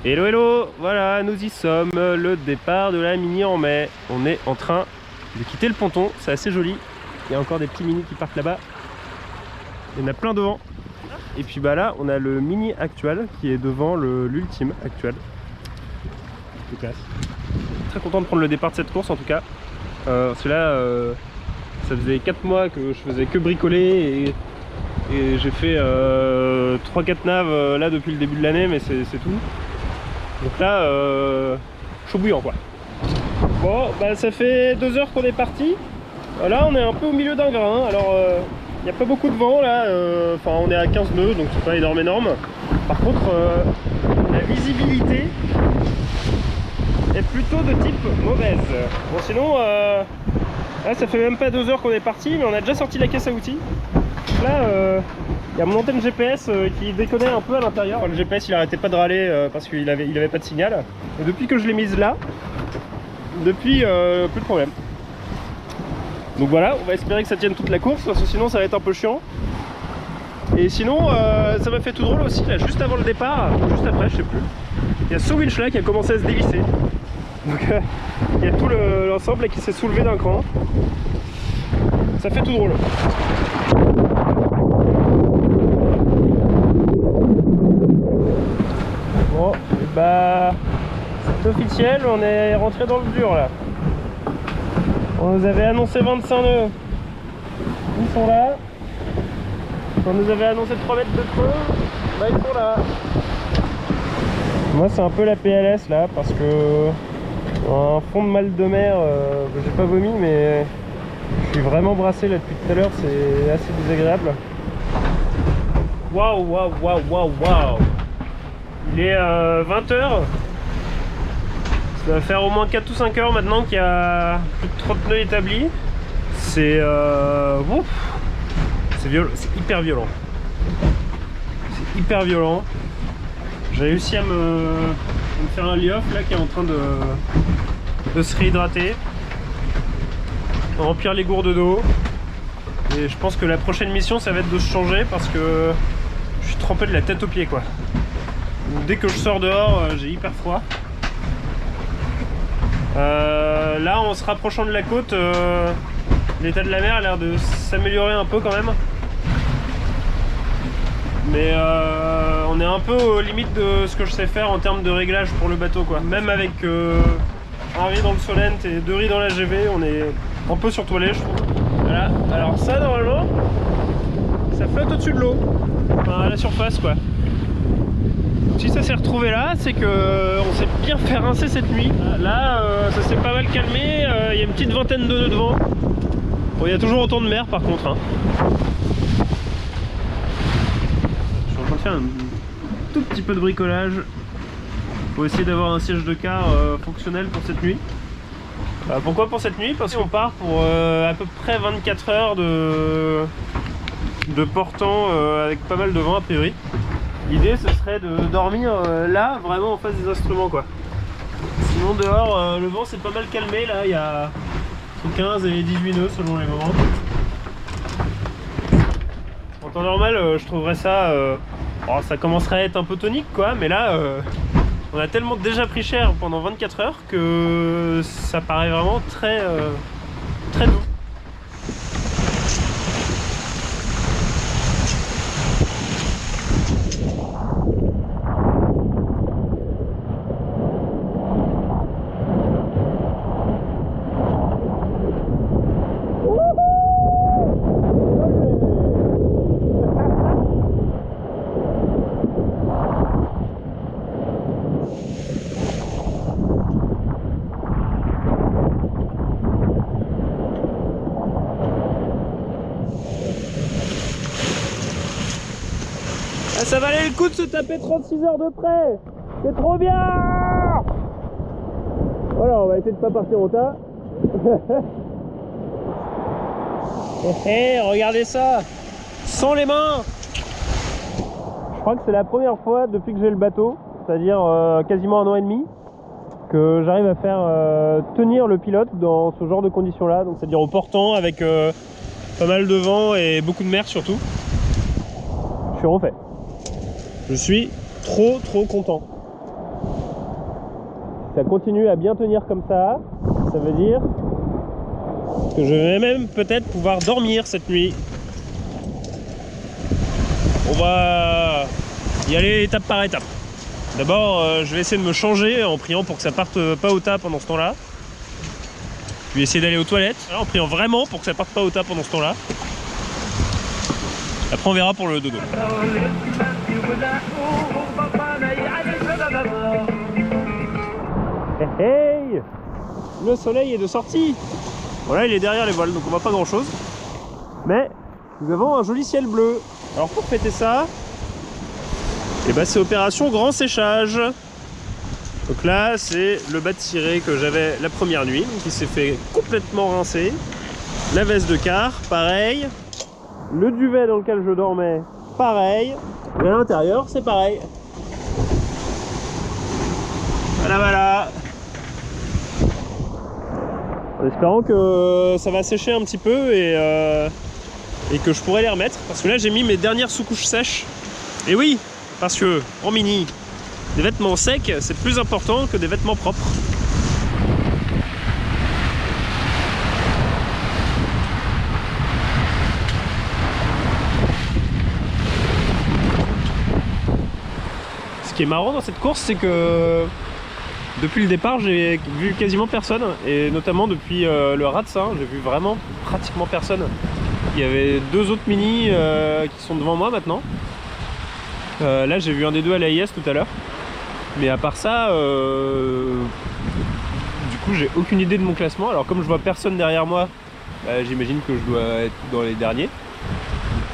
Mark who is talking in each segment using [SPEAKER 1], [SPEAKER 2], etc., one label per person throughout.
[SPEAKER 1] Hello hello, voilà nous y sommes, le départ de la Mini en mai. On est en train de quitter le ponton, c'est assez joli. Il y a encore des petits Mini qui partent là-bas. Il y en a plein devant. Et puis bah là on a le Mini actuel qui est devant l'ultime actuel. C'est classe. Très content de prendre le départ de cette course en tout cas. Parce que là ça faisait 4 mois que je faisais que bricoler et j'ai fait 3-4 naves là depuis le début de l'année, mais c'est tout. Donc là, chaud bouillant quoi. Bon, bah ça fait 2 heures qu'on est parti. Là on est un peu au milieu d'un grain. Alors il n'y a pas beaucoup de vent là. Enfin on est à 15 nœuds donc c'est pas énorme. Par contre la visibilité est plutôt de type mauvaise. Bon sinon là ça fait même pas 2 heures qu'on est parti, mais on a déjà sorti la caisse à outils. Là il y a mon antenne GPS qui déconnait un peu à l'intérieur. Le GPS il arrêtait pas de râler parce qu'il avait pas de signal. Et depuis que je l'ai mise là, depuis plus de problème. Donc voilà, on va espérer que ça tienne toute la course parce que sinon ça va être un peu chiant. Et sinon ça m'a fait tout drôle aussi là, juste avant le départ, juste après je sais plus. Il y a ce winch là qui a commencé à se dévisser. Donc il y a tout l'ensemble qui s'est soulevé d'un cran. Ça fait tout drôle. Bon, et bah c'est officiel, on est rentré dans le dur là. On nous avait annoncé 25 nœuds. Ils sont là. On nous avait annoncé 3 mètres de creux. Bah ils sont là. Moi c'est un peu la PLS là parce que un fond de mal de mer, j'ai pas vomi mais je suis vraiment brassé là depuis tout à l'heure, c'est assez désagréable. Waouh waouh waouh waouh waouh. Il est 20 h. Ça va faire au moins 4 ou 5 heures maintenant qu'il y a plus de 30 nœuds établis. C'est hyper violent. C'est hyper violent. J'ai réussi à me faire un lie-off là qui est en train de se réhydrater, remplir les gourdes d'eau. Et je pense que la prochaine mission ça va être de se changer parce que je suis trempé de la tête aux pieds quoi. Donc, dès que je sors dehors j'ai hyper froid. Là en se rapprochant de la côte, l'état de la mer a l'air de s'améliorer un peu quand même. Mais on est un peu aux limites de ce que je sais faire en termes de réglage pour le bateau quoi. Même avec un riz dans le Solent et 2 riz dans la GV, on est un peu surtoilé je trouve. Voilà, alors ça normalement, ça flotte au-dessus de l'eau, enfin à la surface quoi. Si ça s'est retrouvé là, c'est que on s'est bien fait rincer cette nuit. Là, ça s'est pas mal calmé, il y a une petite vingtaine de nœuds de vent. Bon, il y a toujours autant de mer par contre. Hein. Je suis en train de faire un tout petit peu de bricolage pour essayer d'avoir un siège de car fonctionnel pour cette nuit. Pourquoi pour cette nuit? Parce qu'on part pour à peu près 24 heures de portant avec pas mal de vent a priori. L'idée ce serait de dormir là, vraiment en face des instruments quoi. Sinon dehors, le vent s'est pas mal calmé là, il y a entre 15 et 18 nœuds selon les moments. En temps normal, je trouverais ça, ça commencerait à être un peu tonique quoi, mais là, on a tellement déjà pris cher pendant 24 heures que ça paraît vraiment très doux. Ça valait le coup de se taper 36 heures de près. C'est trop bien. Voilà, on va essayer de pas partir au tas. Regardez ça, sans les mains. Je crois que c'est la première fois depuis que j'ai le bateau, c'est-à-dire quasiment 1 an et demi, que j'arrive à faire tenir le pilote dans ce genre de conditions là, donc c'est-à-dire au portant avec pas mal de vent et beaucoup de mer surtout. Je suis refait. Je suis trop content. ça continue à bien tenir comme ça veut dire que je vais même peut-être pouvoir dormir cette nuit. On va y aller étape par étape. D'abord, je vais essayer de me changer en priant pour que ça parte pas au tas pendant ce temps-là. Je vais essayer d'aller aux toilettes, en priant vraiment pour que ça parte pas au tas pendant ce temps-là. Après, on verra pour le dodo. Hey, hey, le soleil est de sortie. Voilà, il est derrière les voiles, donc on voit pas grand-chose. Mais nous avons un joli ciel bleu. Alors pour fêter ça, et ben c'est opération grand séchage. Donc là, c'est le bas de ciré que j'avais la première nuit, qui s'est fait complètement rincer. La veste de car, pareil. Le duvet dans lequel je dormais, pareil. Et à l'intérieur, c'est pareil. Voilà, voilà. En espérant que ça va sécher un petit peu et que je pourrai les remettre. Parce que là, j'ai mis mes dernières sous-couches sèches. Et oui, parce que en mini, des vêtements secs, c'est plus important que des vêtements propres. Ce qui est marrant dans cette course, c'est que depuis le départ, j'ai vu quasiment personne, et notamment depuis le Ratsin, j'ai vu vraiment pratiquement personne. Il y avait deux autres mini qui sont devant moi maintenant. Là, j'ai vu un des deux à l'AIS tout à l'heure. Mais à part ça, du coup, j'ai aucune idée de mon classement. Alors comme je vois personne derrière moi, j'imagine que je dois être dans les derniers.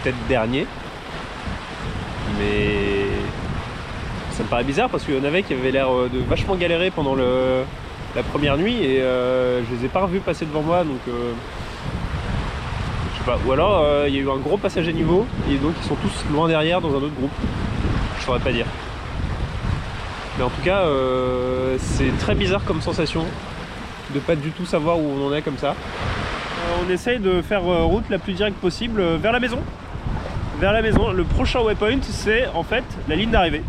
[SPEAKER 1] Peut-être dernier. Mais ça me paraît bizarre parce qu'il y en avait qui avaient l'air de vachement galérer pendant la première nuit et je les ai pas revus passer devant moi, donc je sais pas. Ou alors il y a eu un gros passage à niveau et donc ils sont tous loin derrière dans un autre groupe. Je saurais pas dire. Mais en tout cas c'est très bizarre comme sensation de pas du tout savoir où on en est comme ça. On essaye de faire route la plus directe possible vers la maison. Vers la maison. Le prochain waypoint, c'est en fait la ligne d'arrivée.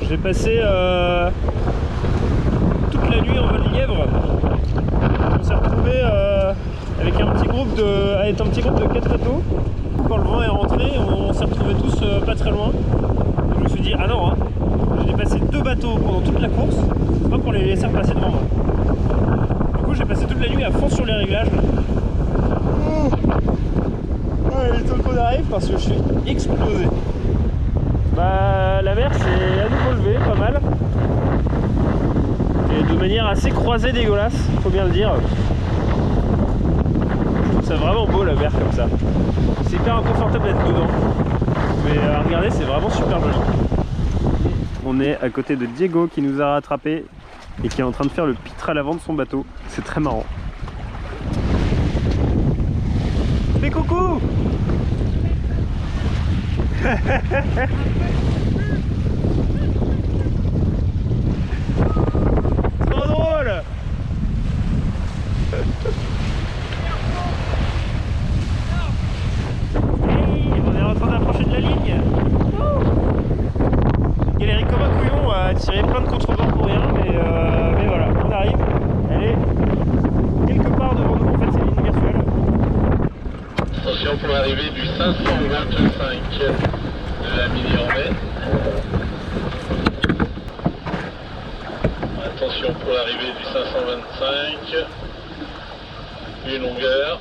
[SPEAKER 1] J'ai passé toute la nuit en mode lièvre. On s'est retrouvé avec un petit groupe de 4 bateaux. Quand le vent est rentré, on s'est retrouvés tous pas très loin. Je me suis dit, ah non, hein, j'ai passé 2 bateaux pendant toute la course, c'est pas pour les laisser repasser devant moi. Du coup, j'ai passé toute la nuit à fond sur les réglages. Il est temps qu'on arrive parce que je suis explosé. Bah, la mer s'est à nouveau levée, pas mal. Et de manière assez croisée, dégueulasse, faut bien le dire. Je trouve ça vraiment beau la mer comme ça. C'est hyper inconfortable d'être dedans. Mais regardez, c'est vraiment super joli. On est à côté de Diego qui nous a rattrapés et qui est en train de faire le pitre à l'avant de son bateau. C'est très marrant. Fais coucou. Trop drôle. Hey, on est en train d'approcher de la ligne. J'ai galéré comme un couillon à tirer plein de contrebands pour rien, mais voilà, on arrive. Elle est quelque part devant nous, en fait c'est une ligne virtuelle.
[SPEAKER 2] Attention pour l'arrivée du 525 de la mini en mai. Attention pour l'arrivée du 525. Une longueur.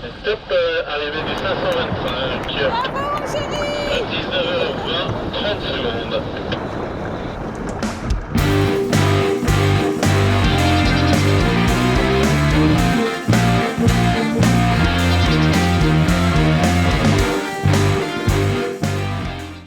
[SPEAKER 2] Et top, arrivée du 525.
[SPEAKER 3] Bravo, chérie!